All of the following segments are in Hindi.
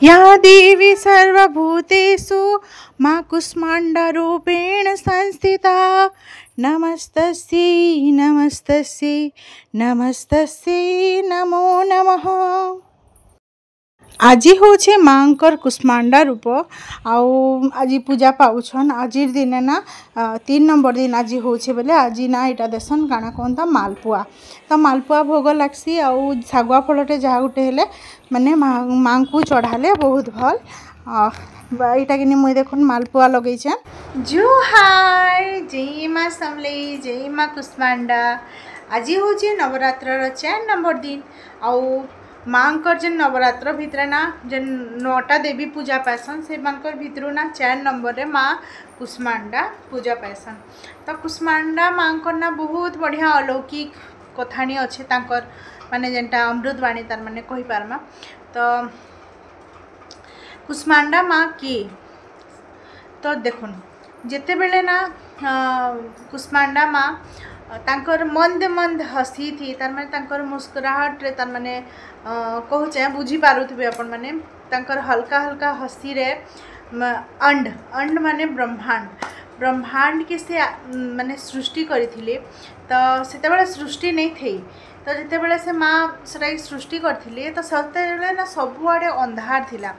या देवी सर्वभूतेषु मां कूष्माण्डरूपेण संस्थिता नमस्तस्यै नमस्तस्यै नमस्तस्यै नमो नमः। आज हूँ माँकर कुष्मांडा रूप आज पूजा पाउछन। आज दिन ना 3 नंबर दिन आज हूँ बोले आज ना यहाँ देसन काଣା कहता मालपुआ। तो मालपुआ भोग लग्सी आउ शागुआ फलटे जहाँ गोटे हेले माने माँ को चढ़ाले बहुत भल। यहाँ कि मुई देखुन मालपुआ लगेछे। जुहार जय माँ समलेई जय माँ कुष्मांडा। आज हूँ नवरात्र 4 नंबर दिन आउ माँकर जेन नवरात्र भितर ना जेन 9टा देवी पूजा पाइसन से मानकर भितर ना 4 नंबर रे माँ कुष्मांडा पूजा पाइसन। तो कुष्मांडा माँकर ना बहुत बढ़िया अलौकिक कथानी अच्छे तांकर माने जेनटा अमृतवाणी तार माने कहि पारमा। तो कुष्मांडा माँ की तो देखुन जेते बेले ना कुष्मांडा माँ तांकर मंद मंद हसी थी तार माने तांकर मुस्कुराहट रे तार माने कहूचे बुझी पारुथिबे अपन माने तांकर हल्का हल्का हसी रे अंड अंड माने ब्रह्मांड के से माने सृष्टि करथिले। तो सेते बेले सृष्टि नहीं थी तो जेते बेले से माँ सेटा सृष्टि करथिले तो सेते बेले ना सबुआडे अंधार थिला।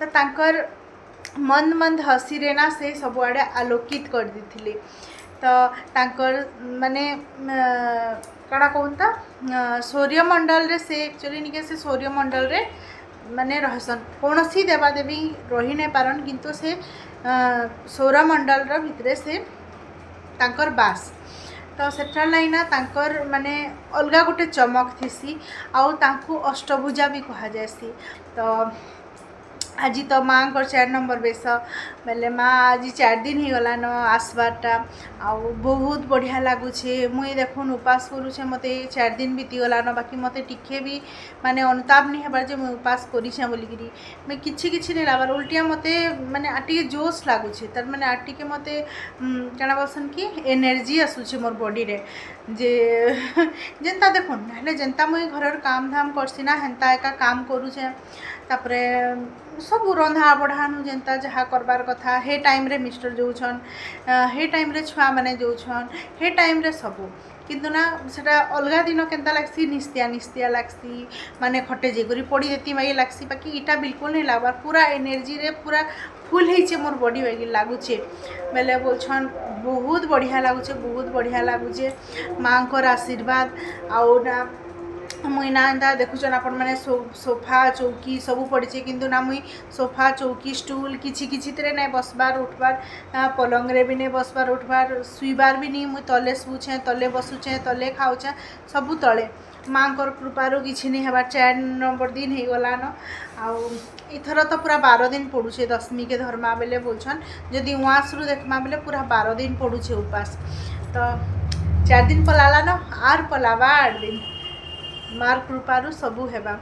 तो तांकर मंद मंद हसी रे ना से सबुआडे आलोकित कर दिथिले। तो तांकर माने कड़ा कहता सूर्यमंडल रे से एक्चुअली निके से सूर्यमंडल रे माने रहसन कौन सी देवादेवी रही नहीं पारन किंतु से सौरमंडल रो भितरे से तांकर बास। तो सेटा लाइना तांकर माने अलगा गोटे चमक थीसी आउ तांकु अष्टभुजा भी कहा जायसी। तो आज तो माँ को 4 नंबर बेस बेले माँ आज 4 दिन ही गला न आसबारटा आउ बहुत बढ़िया लगुचे। मुई देखुन उपास करूचे मते 4 दिन बीती गला न बाकी मते टिके भी माने अनुताप नहीं हबार जे मुई उपास करिछे बोलिगिरी मैं किछि नहीं लाबार उल्टिया मते माने आटिके जोश लागुचे तार माने आटिके मते काना बसन कि एनर्जी आसुचे मोर बॉडी रे जे जेंता देखुन हेले जेंता मुई घरर काम धाम करसी ना हेंता एका काम करूचे तापरे सब रंधा बढ़ानु जेंता जहाँ करबार कथा हे टाइम रे मिस्टर जोछन हे टाइम रे छुआ माने जोछन हे टाइम रे सबू किंतु ना सेटा अलगा दिन केंता लागसी निस्तिया लागसी माने खटे जेगरी पड़ी देती माई लागसी बाकी इटा बिल्कुल नहीं लागबार पूरा एनर्जी रे पूरा फुल होइछे मोर बॉडी बागी लागुचे बेले बोलछन बहुत बढ़िया लागुचे माँ को आशीर्वाद आउ ना मुई ना एंता देखुचन आपण माने सोफा चौकी सबू पड़े किंतु ना मुई सोफा चौकी स्टूल किछि तरे नहीं बसबार उठबार पलंग रे भी नहीं बसबार उठबार सुईबार भी नहीं मुई तले शुचे तले बसुचे तले खाऊचे सबू तले माँ को कृपारू किछि नहीं हबार 4 नंबर दिन हो गला न आउ इथर तो पूरा 12 दिन पड़ुचे दशमी के धर्मा बेले बोलछन जदि उआसरू देखमा बेले पूरा 12 दिन पड़ुचे उपास। तो 4 दिन पलाला न आर पलावा 8 दिन मार कृपारू सबू हेबा।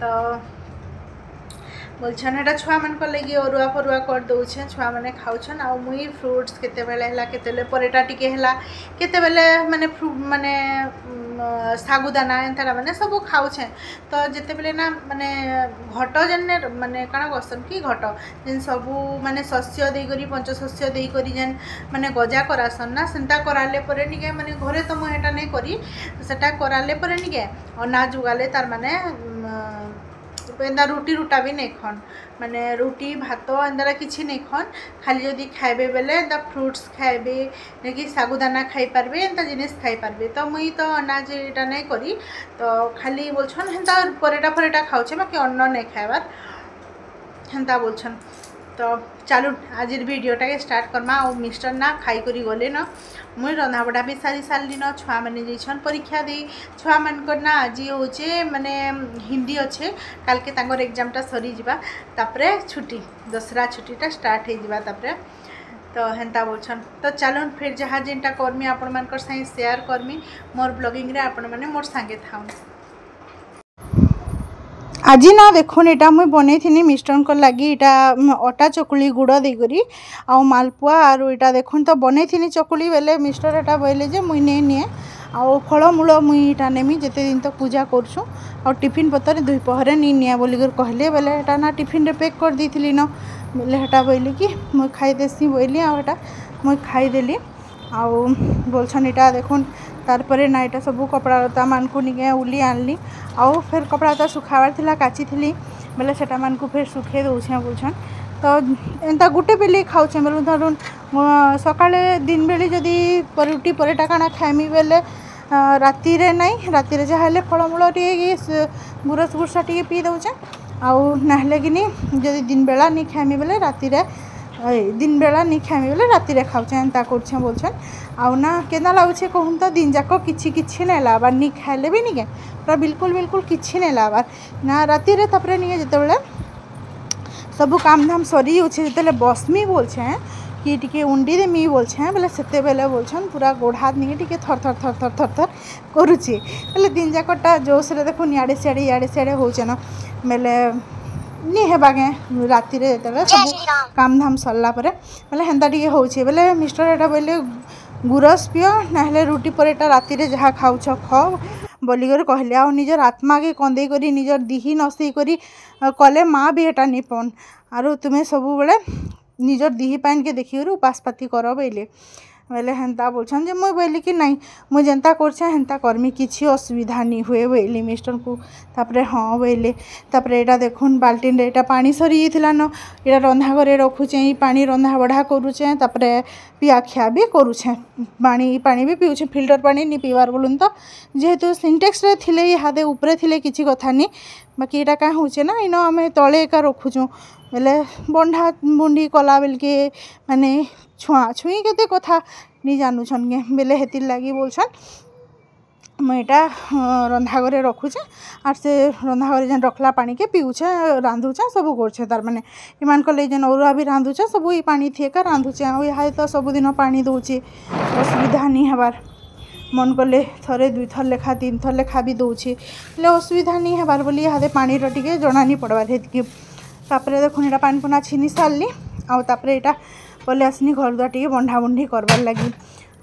तो बोलछन एटा छुआ मन को लगी अरुआ फरुआ कर दउछे छुआ माने खाउछन आ मुई फ्रूट्स केते बेले हला केते ले परेटा टिके हला केते बेले माने माने सागुदाना एंता माने सबू खाउछे। तो जेते बेले ना माने घट जन्ने माने काना गसन की घट जेन सबू माने शस्य देई करी पंचशस्य देई करी जेन माने गजा करासन ना सेंता कराले परे निके माने घरे तो मु हेटा नै करी सेटा कराले परे निके अनाज उगाले तार माने एंदा रुटी रुटा भी नहीं खन माने रुटी भात एंदारा किसी नहीं खन खाली जदि खाइबे बेले एंदा फ्रूट्स खाइबे कि सागुदाना खाई पारबे एंता जिनिस खाई पारबे। तो मुई तो अनाज एटा नहीं करी तो खाली बोलछन हेंता परेटा खाउछे बाकी अन्न नहीं खाइबार हेंता बोलछन। तो चलू आज वीडियोटा के स्टार्ट करमा और मिस्टर ना खाई करी गले न मुई रंधा बड़ा भी सारी सारी न छुआ मैंने जाइछन परीक्षा दे छुआ मानकर ना आज होचे माने हिंदी अच्छे काल के तांगर एग्जामटा सरी जिबा तापरे छुट्टी दसरा छुट्टीटा स्टार्ट हो जिबा तापरे। तो हेंता बोलछन तो चलो फिर जहाँ जेनटा करमी आपण मानकर साथे शेयर करमी मोर ब्लॉगिंग रे आपण माने मोर संगे थाउ। आज ना देखुन एटा मुई बनै थी मिस्टर को लगी इटा अटा चकुली गुड़ देकरी आउ मालपुआ आर इटा देखुन तो बनै थी चकुली बेले मिस्टर एटा बोले जे मुई नहीं निए आउ फलमूल मुई इटा नेमी जिते दिन तक पूजा करछूँ और टिफिन पतर दुपहर नी निया बोलिकर कहले बेले एटा ना टिफिन रे पैक कर देथिली न बेले हेटा बोली कि मुई खाईदेसी बोली आटा मुई खाईदेली आउ बोलछन इटा देखुन तारपरे ना इटा सब कपड़ा लता मान को निके उली आनली आउ फिर कपड़ा लता सुखावार थिला काची थिली बेले सेटा मान को फिर सुखे दउछे बोलछन तो एंता गुटे बेले खाऊचे बोलू धरुन सकाळे दिन बेली जदि रुटी परेटा काना खाइमी बेले राति रे नहीं राति रे जहाँ फलमूल टे गुरस गुरसा टे पी दउचे आउ नाहले कि जदि दिन बेला नहीं खाइमी बेले राति रे दिन बेला नहीं खाइमी बेले राति रे खाऊचे एंता करछे बोलछन आउ ना केना लाଗୁছে कहूँ तो दिन जाक किछि नहीं लाबार नहीं खाइले भी नहीं के पूरा बिल्कुल बिल्कुल किछि नहीं लाबार ना राति रे तापरे नहीं जिते सब काम धाम सरी जाऊे जिते बसमी बोलछे कि टिके उंडी देमी बोलछे बेले सेते बेले बोलछन पूरा गोड़ हाथ नहीं टिके थर थर थर थर थर थर करुचे बेले दिन जाकटा जोश रे देखो इयाड़े सियाड़े होचे ना बेले नहीं हेबा के राति रे सब काम धाम सरला परे बेले हेंता टिके होचे बेले मिस्टर एटा बोले गुरस पियो ना रुटी परेटा राति रे जहाँ खाऊछ खाओ बोलिकर कहले आ निजर आत्मा के कंदे करी निजर दिही नसई करी कले माँ भी एटा नहीं पन आरो तुम्हें सब बेले निजर दिही पाइन के देखिए उपास पाती कर बोले बेले हेन्ता बोलछन जे मुई बोली कि नहीं मुई जेन्ता करछे हेन्ता करमी किछि असुविधा नहीं हुए बोली मिस्टर को तापरे हाँ बोले तापरे एटा देखुन बाल्टीन रे एटा पानी सरी जाइथिला न एटा रंधा घरे रखुचे पानी रंधा बढ़ा करुचे तापरे पिया खिया भी करुचे पानी भी पीउछे फिल्टर पानी नहीं पीवार बोलून तो जेहेतु सिंटेक्स रे थिले हादे ऊपरे थिले किछि कथा नहीं बाकी एटा का होचे ना इन आम तले एका रखुचु बेले बंधा बुंडी कला बेल के माने छुआ छुई केते कथा नहीं जानूछन के बेले हेतिर लगी बोलछन मुईटा रंधा घरे रखुचे आर से रंधा घरे जेन रखला पानी के पीउछे रांधुचे सब करछे तार माने इमान को ले जेन औरा भी रांधुचे सब ई पानी थिएका रांधुचे आ इहा तो सब दिन पानी दउचे असुविधा नहीं हबार मन कले थरे दुई थर लेखा तीन थर लेखा भी दउचे ले असुविधा नहीं हबार बोली इहा पानी रो टिके जणा नहीं पड़बार हेतकी तापरे देखुन एटा पानी पुना छीनी सारली आउ तापरे एटा पले आसनी घर द्वार टिके बंधा बुंढी करबार लगी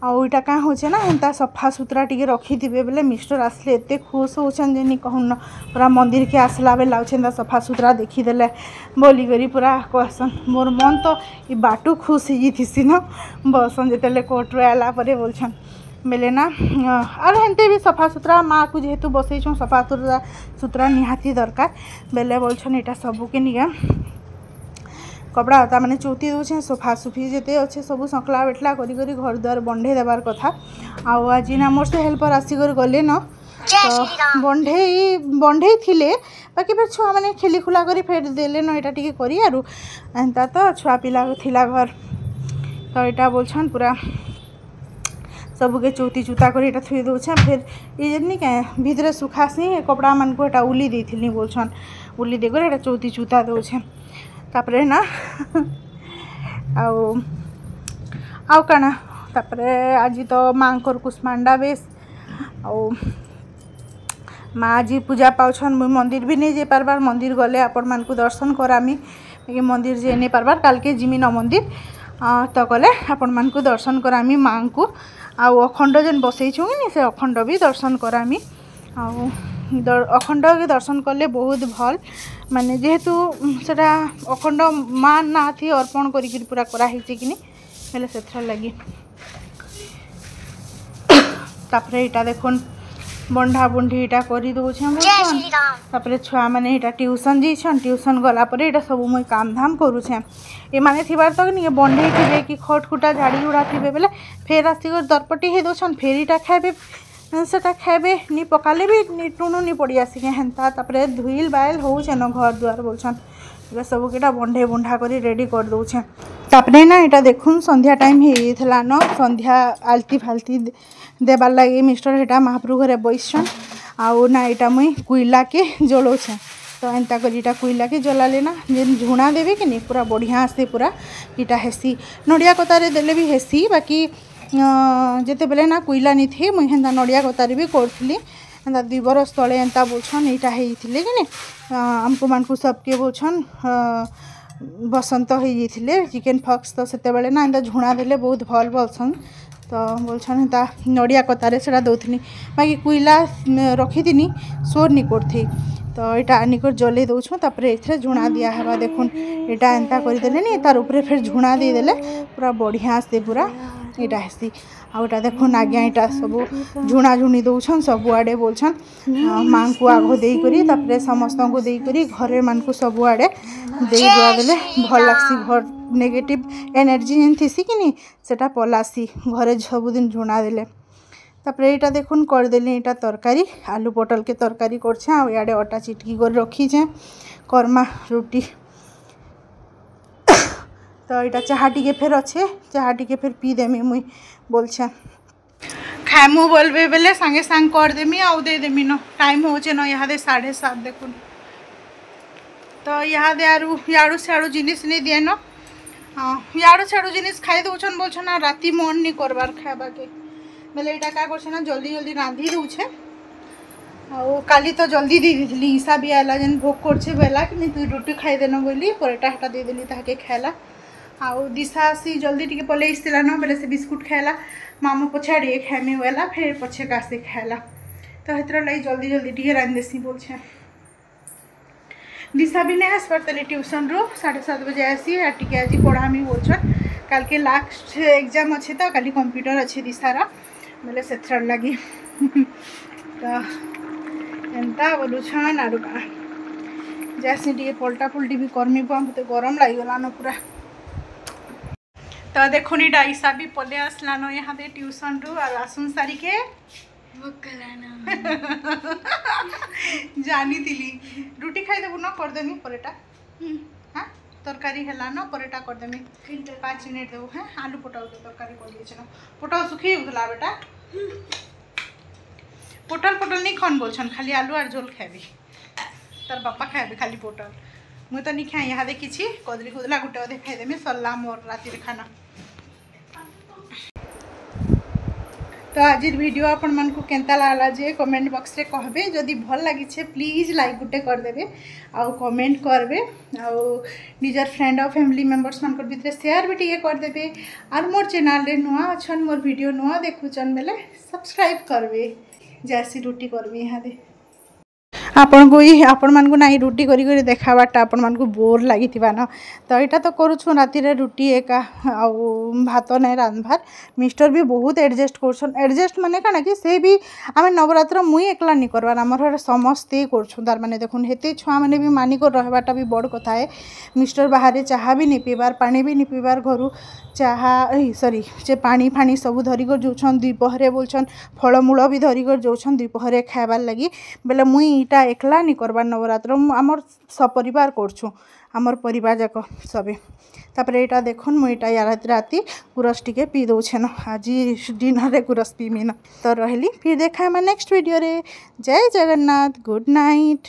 आउ इटा क्या होचे ना एंता सफा सुतरा टिके रखिथिबे बेले मिस्टर आसले एते खुश होछन जे नी कहून पूरा मंदिर के आसला बेले लाउछन सफा सुतरा देखी देले बोली करी पूरा कहसन मोर मन तो ई बाटू खुश ही थिसी न बसन जेतेले कोर्ट रे आला परे बोलछन बेले ना और हेंते भी सफा सुतरा माँ को जेहेतु बसई सफा सुतरा निहाती दरकार बेले बोलछन एटा सबू के निगा कपड़ा लता मैंने चौथी दूचे सोफा सुफी जिते अच्छे सब सकला बेटला करी घर द्वार बंधे देवार कथा आउ आज ना मोर से हेल्पर आसिकर गले न तो बंधे थिले बाकी फिर छुआ मैंने खेली खुला करी फेर देले न एटा टिके करी आरु एंता तो छुआ पिला थिला घर तो एटा बोलछन पूरा सबके चौथी चूता कर एटा थुई दउछे फिर ये जनी के भीतरे सुखासी कपड़ा मन को एटा उली देथिली बोलछन उली देकर एटा चौथी चूता दउछे तापरे ना आउ काना तापरे आज तो माँ को कुष्मांडा बेस आउ माँ आज पूजा पाउछन मुई मंदिर भी नहीं जाई पारबार मंदिर गले आपण मान को दर्शन करामी कि मंदिर जे नहीं पारबार काल के जिमी न मंदिर तो गले आपण मान को दर्शन करामी माँ को आउ अखंड जेन बसई छु नि से अखंड भी दर्शन करामी आउ अखंड के दर्शन कले बहुत भल माने जेहेतु सेटा अखंड माँ ना थी अर्पण करी पूरा कराही कि हेले से लगी तापरे इटा देखुन बंधा बुंढी इटा करी दउछे छुआ मैंने इटा ट्यूशन जाइछन ट्यूशन गला परे इटा सब मुई काम धाम करूछे ए माने थिबार तक नहीं बंढे थे कि खट खुटा झाड़ी उड़ा थे बेले फेर आसिक दरपटी हे दउछन फेर इटा खाइबे सेटा खाइबे नी पकाले भी टुणु नी पड़ी आसिके हेन्ता तापरे धुइल बाइल होउछे न घर द्वार बोलछन सब केटा बंढे बुंढा करी रेडी कर दउछे तापरे ना इटा देखुन संध्या टाइम हे थला न संध्या आलती फालती देबार लगे मिस्टर हेटा महाप्रभु घरे बैसन आउ ना इटा मुई कोयला के जलाऊे तो एंता कर इटा कोयला के जलाले ना जेन झुणा देवे कि नहीं पूरा बढ़िया से पूरा इटा हेसी नड़िया कतारे देले भी हेसी बाकी जेते बेले ना कोयला नहीं थे मुई हेन्ता नड़िया कतारे भी करथली एंता 2 बरस तले एंता बोलछन इटा हेइथिले कि नहीं आमको मानकु सबके बोलछन बसंत हो जाइए चिकेन फॉक्स तो सेते बेले ना एंता झुणा देले बहुत भल बोलछन तो बोलछन ता नड़िया कतारे से दौनी बाकी कोईला रखी सोर नी करथी तो यहाँ आनिकर जल्दी दौछूँ तापर ए झुणा दिहवा देखुन यहाँ एंता करदेले नी तार उपरे फिर झुणा देदेले पूरा बढ़िया से पूरा यहाँ हेसी आउटा देखुन आज्ञा यहाँ सब झुणा झुणी दौछन सबुआड़े बोलछन माँ को आग देकर तापर समस्त को देकर घरे मान को सबुआड़े दे दुआ देले भल लासी घर नेगेटिव एनर्जी जेन थी कि नी सेटा पलासी घरे सबुदिन झुणा देले तापर यहाँ देखुन करदेली यहाँ तरकारी आलू पटल के तरकारी करछे आ इआडे अटा चिटकी कर रखीचे कर्मा रुटी तो यहाँ चाहा टिके फिर अच्छे चाहा टिके फिर पी देमी मुई बोलछे खाएमु बोलबे बेले सांगे सांग कर देमी आउ दे देमी न टाइम होचे न यहाँ दे 7:30 देखुन तो यहाँ दे आरु याड़ू सियाड़ू जिनिस नहीं दिए न हाँ याड़ू सियाड़ू जिनिस खाई दौन बोलछन राति मन नहीं करबार खावा के बेले यहाँ क्या कर जल्दी जल्दी रांधि दूचे काली तो जल्दी दे दी ईसा भी आला जेन भोग करछे बेला कि तु रुटी खाई देन बोली परेटा हटा दे देली ताके खाला आउ दिशा आसी जल्दी टिके पलि आसला न बेले से बिस्कुट खाला मामू पछाड़ी खाएमी वेला फिर पछे कासे खाला तो हेतर लगी जल्दी जल्दी टिके रांधि देसी बोलछे दिशा भी नहीं आसपार तेरे ट्यूशन रू 7:30 बजे आसी आ टिके आज पढ़ामी बोलछन काल के लास्ट एग्जाम अच्छे तो काली कंप्यूटर अच्छे दिशार बोले से लगी तो एंता बोलुछन आरु का जैसे टे पलटा पुलटी भी कर्मी मत गरम लगिगलान पूरा तो देखुन ईसा भी पले आसलान यहाँ दे ट्यूशन रू आसुन सारी के जानी थी रुटी खाई देबू न करदेमी परेटा हाँ तरकारी है न परेटा करदेमी 5 मिनट देबू हाँ आलू पोटल के तरकारी कर दिए पोटल सुखी उठला बेटा पोटल पोटल नहीं खन बोलछन खाली आलू और झोल खाबी तार बापा खाबी खाली पोटल मुई तो नहीं खाए यहाँ देखी कदली कुदला गोटे अधे खाईदेमी सरला मोर राति खाना तो आज वीडियो आपण मन को केंता लागला जे कमेंट बॉक्स रे कहबे जदि भल लागिछे प्लीज लाइक गुटे कर देबे आउ कमेंट करबे आउ निजर फ्रेंड और फैमिली मेंबर्स मन को भितर शेयर भी टिके कर देबे और मोर चैनल रे नुआ अछन मोर वीडियो नुआ देखुचन बेले सब्सक्राइब करबे जैसी रुटी करबे यहाँ दे आपण को ही आपण मान को नहीं रुटी करी करी देखावाटा आपण मान को बोर लगी न तो यहाँ तो करूँ राति रे रुटी एका आउ भात नहीं रांधबार मिस्टर भी बहुत एडजस्ट करछन एडजस्ट माने काना कि से भी आम नवरात्र मुई एकला नहीं करवार आमर समस्ते करछुं तार माने देखुन हेते छुआ मैंने भी मानिक रहबाटा भी बड़ कथा है मिस्टर बाहर चाहा भी नहीं पीबार पानी भी नहीं पीबार घर चाहा सॉरी से पानी फाणी सब धरिक जाऊन दुपहरे बोलछन फलमूल भी धरिक जाऊन दुपहरे खाइबार लगी बेले मुई इटा एकला नहीं करबार नवरात्र आमर सपरिवार करछुं आमर परिवार जाक सबे तापर यहाँ देखुन मुई राति गुरस टिके पी दौछे न आज डिनर रे गुरस पीमी न तो रहली फिर देखा नेक्स्ट वीडियो रे जय जगन्नाथ गुड नाइट।